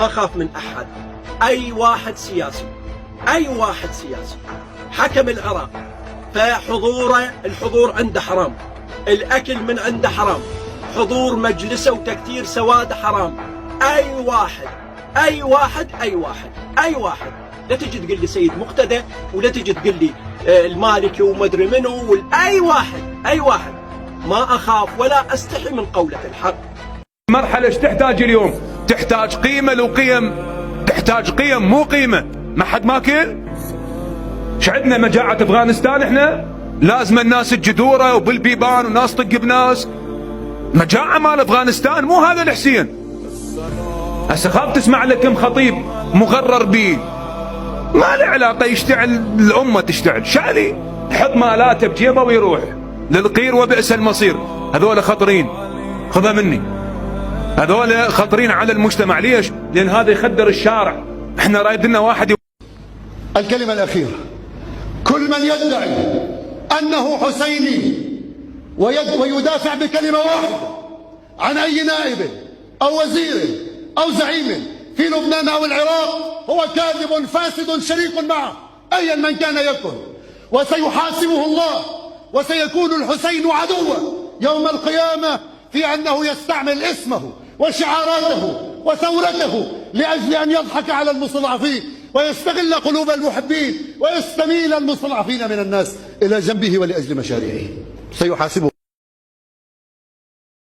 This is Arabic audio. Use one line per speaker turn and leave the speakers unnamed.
أخاف من أحد. أي واحد سياسي حكم العراق فحضوره، الحضور عنده حرام، الأكل من عنده حرام، حضور مجلسه وتكتير سواده حرام. أي واحد لا تجي تقول لي سيد مقتدى، ولا تجي تقول لي المالكي ومدري منو، أي واحد ما أخاف ولا أستحي من قولة الحق.
مرحلة ايش تحتاج اليوم؟ تحتاج قيمة، لو قيم تحتاج قيم مو قيمة. ما حد ماكل؟ ايش عندنا مجاعة افغانستان احنا؟ لازم الناس تجدوره وبالبيبان وناس طق بناس. مجاعة مال افغانستان مو هذا الحسين. هسه خاف تسمع لكم خطيب مغرر بيه، ما له علاقة، يشتعل الأمة تشتعل، شالي يحط مالاته بجيبه ويروح للقير وبئس المصير. هذول خطرين، خذها مني، هذول خطرين على المجتمع. ليش؟ لأن هذا يخدر الشارع. احنا رايدنا واحد
الكلمة الأخيرة: كل من يدعي أنه حسيني ويدافع بكلمة واحدة عن أي نائب أو وزير أو زعيم في لبنان أو العراق هو كاذب فاسد شريك معه أيا من كان يكن، وسيحاسبه الله، وسيكون الحسين عدوا يوم القيامة في أنه يستعمل اسمه وشعاراته وثورته لأجل أن يضحك على المستضعفين ويستغل قلوب المحبين ويستميل المستضعفين من الناس إلى جنبه ولأجل مشاريعه. سيحاسبه.